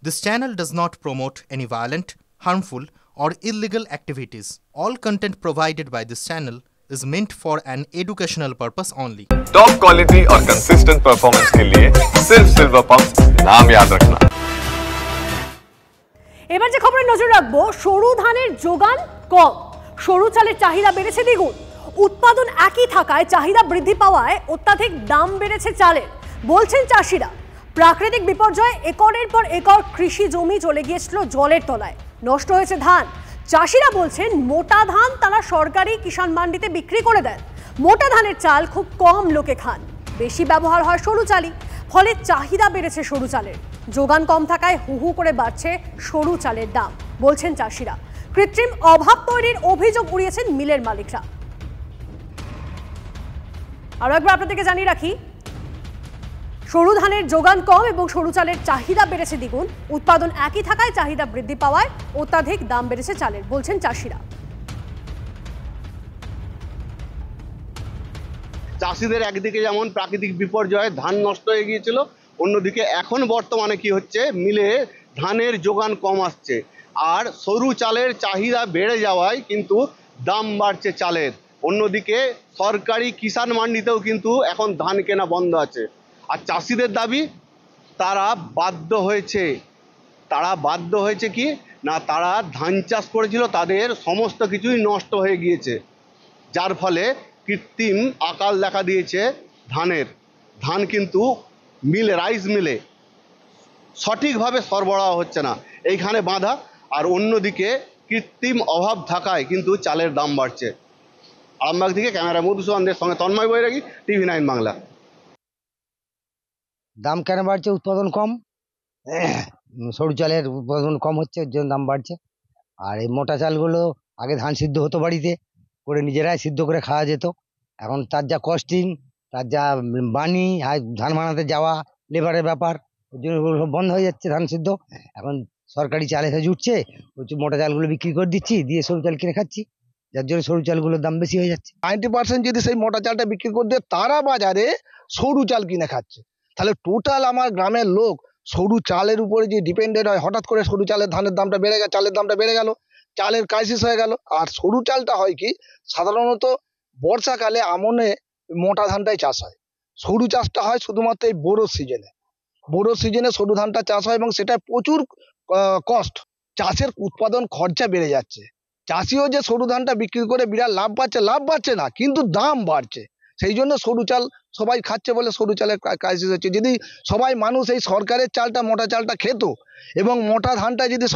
This channel does not promote any violent, harmful, or illegal activities. All content provided by this channel is meant for an educational purpose only. Top quality और consistent performance के लिए सिर्फ silver pumps नाम याद रखना। এবার যে খবরে নজর রাখবো, সরু ধানের যোগান কম, সরু চালের চাহিদা বেড়েছে দ্বিগুণ। উৎপাদন একই থাকায় চাহিদা বৃদ্ধি পাওয়ায় অত্যাধিক দাম বেড়েছে চালের, বলছেন চাষিরা। প্রাকৃতিক বিপর্যয়ে একরের পর একর কৃষি জমি চলে গিয়েছিল জলের তলায়, নষ্ট হয়েছে ধান। চাষিরা বলছেন মোটা ধান তারা সরকারি কিষাণ মান্ডিতে বিক্রি করে দেন। মোটা ধানের চাল খুব কম লোকে খান, বেশি ব্যবহার হয় সরু চালই, ফলে চাহিদা বেড়েছে সরু চালের। যোগান কম থাকায় হু হু করে বাড়ছে সরু চালের দাম, বলছেন চাষিরা। কৃত্রিম অভাব তৈরির অভিযোগ উড়িয়েছেন মিলের মালিকরা। আরো একবার আপনাদেরকে জানিয়ে রাখি, সরু ধানের যোগান কম এবং সরু চালের চাহিদা বেড়েছে দ্বিগুণ। উৎপাদন একই থাকায় চাহিদা বৃদ্ধি পাওয়ায় অত্যাধিক দাম বেড়েছে চালের, বলছেন চাষিরা। চাষিদের একদিকে যেমন প্রাকৃতিক বিপর্যয়ে ধান নষ্ট হয়ে গিয়েছিল, অন্যদিকে এখন বর্তমানে কি হচ্ছে, মিলে ধানের যোগান কম আসছে আর সরু চালের চাহিদা বেড়ে যাওয়ায় কিন্তু দাম বাড়ছে চালের। অন্যদিকে সরকারি কিষাণ মান্ডিতেও কিন্তু এখন ধান কেনা বন্ধ আছে। আর চাষিদের দাবি, তারা বাধ্য হয়েছে কি না, তারা ধান চাষ করেছিল, তাদের সমস্ত কিছুই নষ্ট হয়ে গিয়েছে, যার ফলে কৃত্রিম আকাল দেখা দিয়েছে ধানের। ধান কিন্তু রাইস মিলে সঠিকভাবে সরবরাহ হচ্ছে না, এইখানে বাধা। আর অন্যদিকে কৃত্রিম অভাব থাকায় কিন্তু চালের দাম বাড়ছে। আরামবাগ থেকে ক্যামেরা মধুসূদনদের সঙ্গে তন্ময় বৈরাগী, TV9 বাংলা। দাম কেন বাড়ছে? উৎপাদন কম, সরু চালের উৎপাদন কম হচ্ছে, এর জন্য দাম বাড়ছে। আর এই মোটা চালগুলো আগে ধান সিদ্ধ হতো বাড়িতে করে, নিজেরাই সিদ্ধ করে খাওয়া যেত। এখন তার যা কস্টিং, তার যা বানি, ধান বানাতে যাওয়া, লেবারের ব্যাপার, ওর জন্য সব বন্ধ হয়ে যাচ্ছে ধান সিদ্ধ। এখন সরকারি চাল এসে জুটছে, ওই মোটা চালগুলো বিক্রি করে দিচ্ছি, দিয়ে সরু চাল কিনে খাচ্ছি, যার জন্য সরু চালগুলোর দাম বেশি হয়ে যাচ্ছে। 90% যদি সেই মোটা চালটা বিক্রি করে দিয়ে তারা বাজারে সরু চাল কিনে খাচ্ছে, তাহলে টোটাল আমার গ্রামের লোক সরু চালের উপরে যে ডিপেন্ডেন্ট হয়, হঠাৎ করে সরু চালের ধানের দামটা বেড়ে গেল, চালের দামটা বেড়ে গেল, চালের ক্রাইসিস হয়ে গেল। আর সরু চালটা হয় কি, সাধারণত বর্ষাকালে আমনে মোটা ধানটাই চাষ হয়, সরু চাষটা হয় শুধুমাত্র এই বোরো সিজনে সরু ধানটা চাষ হয়, এবং সেটা প্রচুর কষ্ট। চাষের উৎপাদন খরচা বেড়ে যাচ্ছে, চাষিও যে সরু ধানটা বিক্রি করে বিরাট লাভ পাচ্ছে না, কিন্তু দাম বাড়ছে। সেই জন্য সরু চাল সবাই খাচ্ছে বলে সরু চালের ক্রাইসিস হচ্ছে। যদি সবাই মানুষ এই সরকারের চালটা, মোটা চালটা খেত, এবং মোটা ধানটা যদি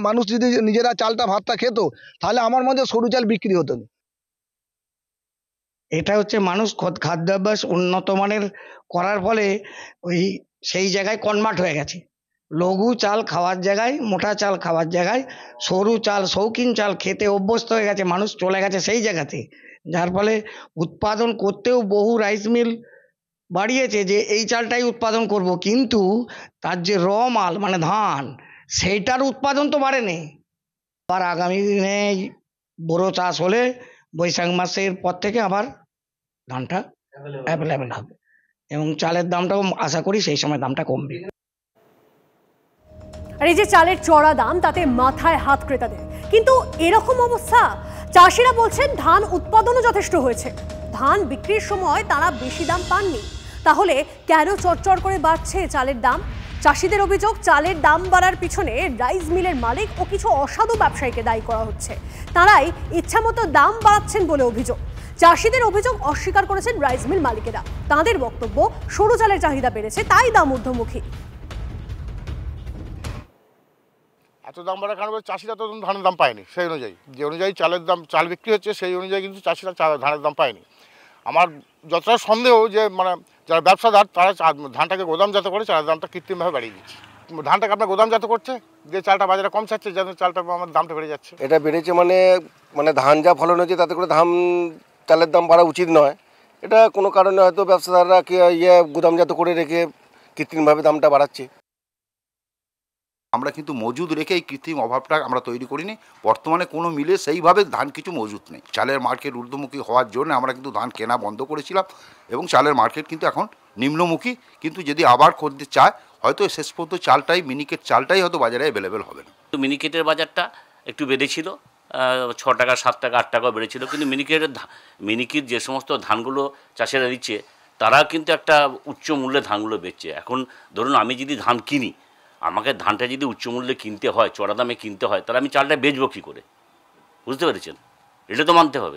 মানুষ যদি নিজেরা চালটা ভাতটা খেত, তাহলে আমার মধ্যে সরু চাল বিক্রি হতো না। এটা হচ্ছে মানুষ খাদ্যাভ্যাস উন্নত মানের করার ফলে সেই জায়গায় কনভার্ট হয়ে গেছে। লঘু চাল খাওয়ার জায়গায়, মোটা চাল খাওয়ার জায়গায় সরু চাল, শৌখিন চাল খেতে অভ্যস্ত হয়ে গেছে, মানুষ চলে গেছে সেই জায়গাতে। যার ফলে উৎপাদন করতেও বহু রাইস মিল বাড়িয়েছে যে এই চালটাই উৎপাদন করব, কিন্তু তার যে মাল মানে ধান, সেইটার উৎপাদন তো বাড়েনি। আবার আগামী দিনে বোরো চাষ হলে বৈশাখ মাসের পর থেকে আবার ধানটা অ্যাভেলেবেল হবে, এবং চালের দামটাও আশা করি সেই সময় দামটা কমবে। আর এই যে চালের চড়া দাম, তাতে মাথায় হাত ক্রেতাদের। কিন্তু এরকম অবস্থা, চাষিরা বলছেন ধান উৎপাদনও যথেষ্ট হয়েছে, ধান বিক্রির সময় তারা বেশি দাম পাননি। তাহলে কেন চড়চড় করে বাড়ছে চালের দাম? চাষিদের অভিযোগ, চালের দাম বাড়ার পিছনে রাইস মিলের মালিক ও কিছু অসাধু ব্যবসায়ীকে দায়ী করা হচ্ছে। তারাই ইচ্ছামতো দাম বাড়াচ্ছেন বলে অভিযোগ। চাষিদের অভিযোগ অস্বীকার করেছেন রাইস মিল মালিকেরা। তাদের বক্তব্য, সরু চালের চাহিদা বেড়েছে, তাই দাম ঊর্ধ্বমুখী। এত দাম বাড়ার কারণে চাষিরা তো ধানের দাম পায়নি, সেই অনুযায়ী যে অনুযায়ী চাল বিক্রি হচ্ছে, সেই অনুযায়ী কিন্তু চাষিরা ধানের দাম পায়নি। আমার যতটা সন্দেহ যে যারা ব্যবসাদার, তারা ধানটাকে গোদামজাত করে চালের দামটা কৃত্রিমভাবে বাড়িয়ে দিচ্ছে। ধানটাকে আপনার গোদামজাত করছে, যে চালটা বাজারে কম চাচ্ছে, যেন চালটা আমার দামটা বেড়ে যাচ্ছে। এটা বেড়েছে মানে ধান যা ফলন হয়েছে, তাতে করে চালের দাম বাড়া উচিত নয়। এটা কোনো কারণে হয়তো ব্যবসাদাররা গোদামজাত করে রেখে কৃত্রিমভাবে দামটা বাড়াচ্ছে। আমরা কিন্তু মজুদ রেখে এই কৃত্রিম অভাবটা আমরা তৈরি করিনি। বর্তমানে কোনো মিলে সেইভাবে ধান কিছু মজুদ নেই। চালের মার্কেট ঊর্ধ্বমুখী হওয়ার জন্য আমরা কিন্তু ধান কেনা বন্ধ করেছিলাম এবং চালের মার্কেট কিন্তু এখন নিম্নমুখী। কিন্তু যদি আবার করতে চায় হয়তো শেষ পর্যন্ত চালটাই মিনিকেট চালটাই হয়তো বাজারে অ্যাভেলেবেল হবে না। মিনিকেটের বাজারটা একটু বেড়েছিল, 6 টাকা 7 টাকা 8 টাকাও বেড়েছিল, কিন্তু মিনিকেট যে সমস্ত ধানগুলো চাষিরা দিচ্ছে তারা কিন্তু একটা উচ্চ মূল্যে ধানগুলো বেচছে। এখন ধরুন আমি যদি ধান কিনি, আমাকে ধানটা যদি উচ্চ মূল্যে কিনতে হয়, চড়া দামে কিনতে হয়, তাহলে আমি চালটা বেচবো কী করে? বুঝতে পেরেছেন? এটা তো মানতে হবে।